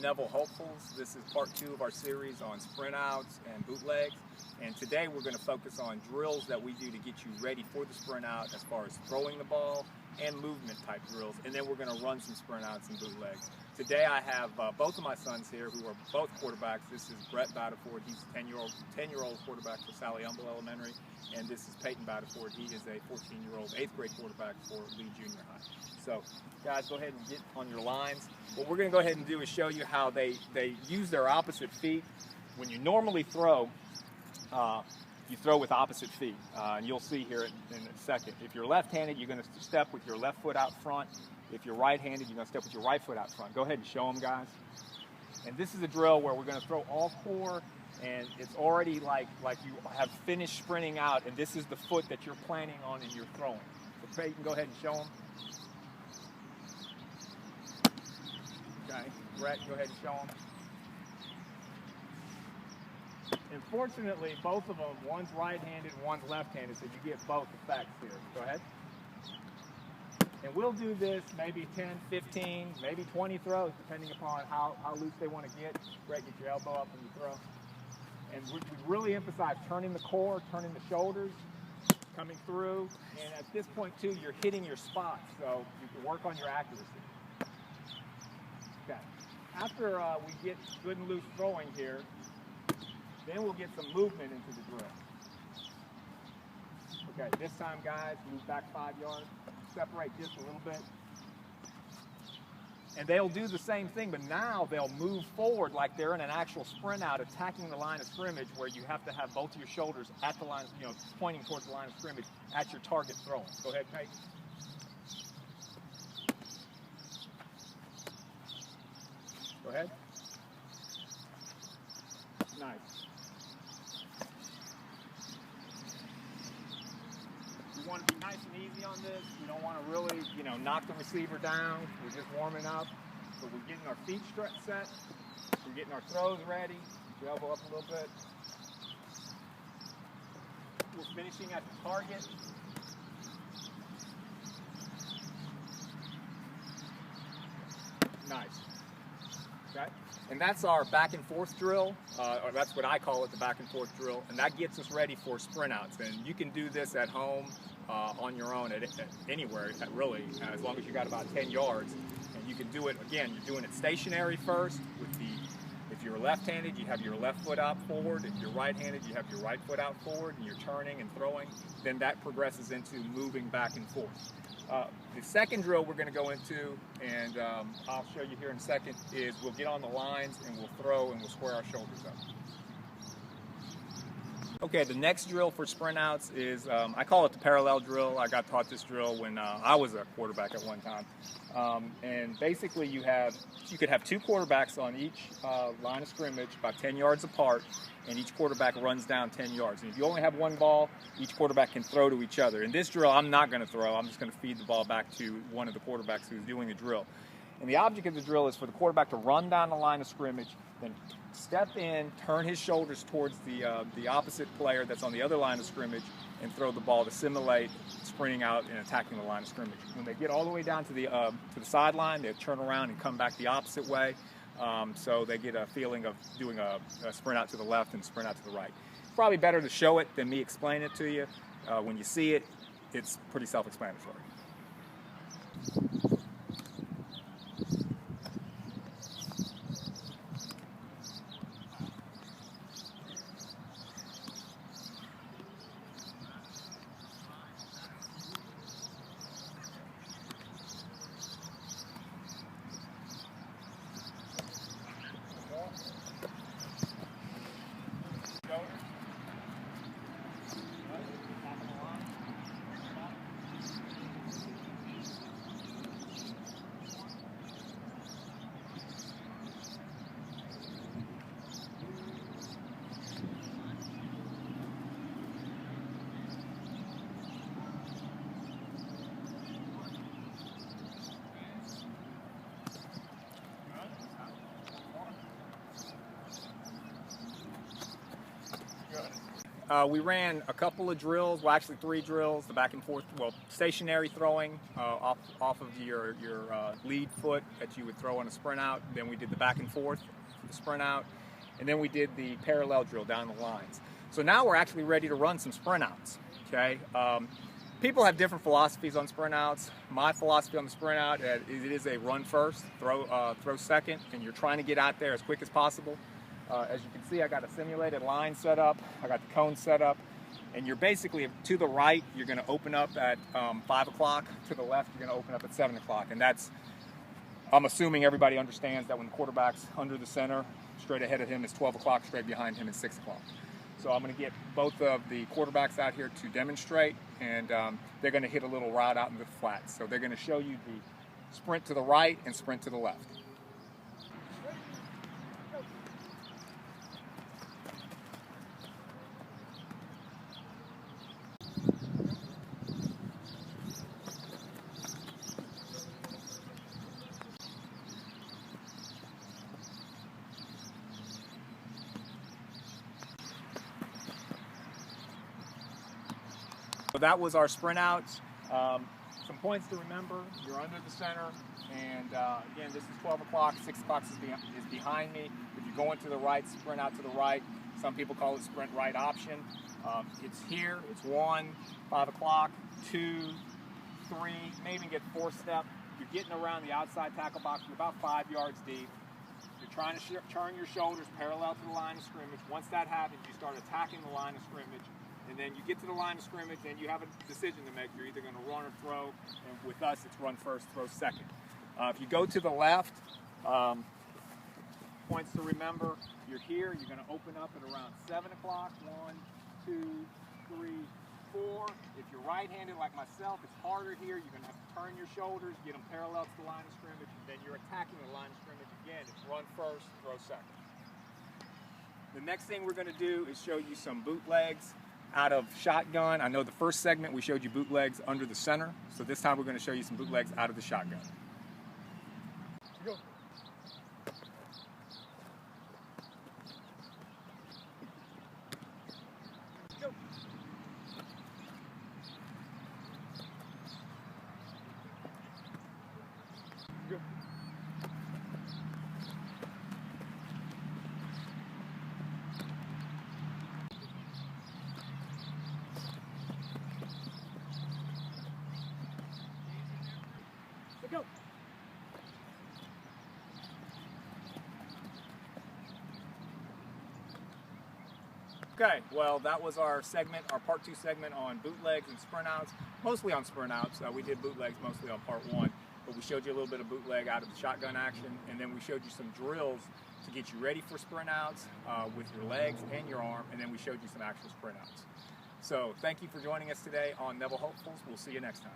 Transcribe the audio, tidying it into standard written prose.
Neville Hopefuls. This is part 2 of our series on sprint outs and bootlegs. And today we're going to focus on drills that we do to get you ready for the sprint out as far as throwing the ball and movement type drills. And then we're going to run some sprint outs and bootlegs. Today I have both of my sons here who are both quarterbacks. This is Brett Batterford. He's a 10-year-old quarterback for Sally Humble Elementary. And this is Peyton Batterford. He is a 14-year-old 8th grade quarterback for Lee Junior High. So guys, go ahead and get on your lines. What we're going to go ahead and do is show you how they use their opposite feet. When you normally throw, you throw with opposite feet, and you'll see here in a second. If you're left-handed, you're going to step with your left foot out front. If you're right-handed, you're going to step with your right foot out front. Go ahead and show them, guys. And this is a drill where we're going to throw all core, and it's already like you have finished sprinting out, and this is the foot that you're planning on and you're throwing. So Peyton, go ahead and show them. Okay, Brett, go ahead and show them. And fortunately, both of them, one's right-handed, one's left-handed, so you get both effects here. Go ahead. And we'll do this maybe 10, 15, maybe 20 throws, depending upon how loose they want to get. Brett, get your elbow up when you throw. And we really emphasize turning the core, turning the shoulders, coming through. And at this point, too, you're hitting your spots, so you can work on your accuracy. Okay. After we get good and loose throwing here, then we'll get some movement into the drill. Okay, this time, guys, move back 5 yards, separate just a little bit. And they'll do the same thing, but now they'll move forward like they're in an actual sprint out, attacking the line of scrimmage, where you have to have both of your shoulders at the line, pointing towards the line of scrimmage at your target throwing. Go ahead, Peyton. Go ahead. Nice. We want to be nice and easy on this. We don't want to really, knock the receiver down. We're just warming up. So we're getting our feet set. We're getting our throws ready. Your elbow up a little bit. We're finishing at the target. Nice. Okay. And that's our back and forth drill, or that's what I call it, the back and forth drill, and that gets us ready for sprint outs. And you can do this at home, on your own, at anywhere, really, as long as you got about 10 yards. And you can do it, again, you're doing it stationary first. If you're left-handed, you have your left foot out forward. If you're right-handed, you have your right foot out forward, and you're turning and throwing. Then that progresses into moving back and forth. The second drill we're going to go into, and I'll show you here in a second, is we'll get on the lines and we'll throw and we'll square our shoulders up. Okay, the next drill for sprint outs is, I call it the parallel drill. I got taught this drill when I was a quarterback at one time. And basically you could have 2 quarterbacks on each line of scrimmage, about 10 yards apart, and each quarterback runs down 10 yards. And if you only have one ball, each quarterback can throw to each other. In this drill, I'm not going to throw. I'm just going to feed the ball back to one of the quarterbacks who's doing the drill. And the object of the drill is for the quarterback to run down the line of scrimmage, then step in, turn his shoulders towards the opposite player that's on the other line of scrimmage, and throw the ball to simulate sprinting out and attacking the line of scrimmage. When they get all the way down to the sideline, they turn around and come back the opposite way, so they get a feeling of doing a sprint out to the left and sprint out to the right. Probably better to show it than me explain it to you. When you see it, it's pretty self-explanatory. We ran a couple of drills, well actually 3 drills, the back and forth, well stationary throwing off of your lead foot that you would throw on a sprint out. Then we did the back and forth, the sprint out, and then we did the parallel drill down the lines. So now we're actually ready to run some sprint outs, okay? People have different philosophies on sprint outs. My philosophy on the sprint out is it is a run first, throw second, and you're trying to get out there as quick as possible. As you can see, I got a simulated line set up, I got the cone set up, and you're basically to the right, you're going to open up at 5 o'clock, to the left, you're going to open up at 7 o'clock, and that's, I'm assuming everybody understands that when the quarterback's under the center, straight ahead of him is 12 o'clock, straight behind him is 6 o'clock. So I'm going to get both of the quarterbacks out here to demonstrate, and they're going to hit a little route out in the flats. So they're going to show you the sprint to the right and sprint to the left. So that was our sprint outs. Some points to remember: you're under the center, and again, this is 12 o'clock, 6 o'clock is behind me. If you're going to the right, sprint out to the right. Some people call it sprint right option. It's here, it's 1, 5 o'clock, 2, 3, maybe even get 4 step. You're getting around the outside tackle box, you're about 5 yards deep. You're trying to turn your shoulders parallel to the line of scrimmage. Once that happens, you start attacking the line of scrimmage. And then you get to the line of scrimmage, and you have a decision to make. You're either going to run or throw, and with us, it's run first, throw second. If you go to the left, points to remember, you're here, you're going to open up at around 7 o'clock, 1, 2, 3, 4. If you're right-handed like myself, it's harder here. You're going to have to turn your shoulders, get them parallel to the line of scrimmage, and then you're attacking the line of scrimmage again. It's run first, throw second. The next thing we're going to do is show you some bootlegs out of shotgun. I know the first segment we showed you bootlegs under the center, so this time we're going to show you some bootlegs out of the shotgun. Go. Go. Go. Go. Okay, well that was our segment, our part 2 segment on bootlegs and sprint outs, mostly on sprint outs. We did bootlegs mostly on part 1, but we showed you a little bit of bootleg out of the shotgun action, and then we showed you some drills to get you ready for sprint outs with your legs and your arm, and then we showed you some actual sprint outs. So thank you for joining us today on Neville Hopefuls. We'll see you next time.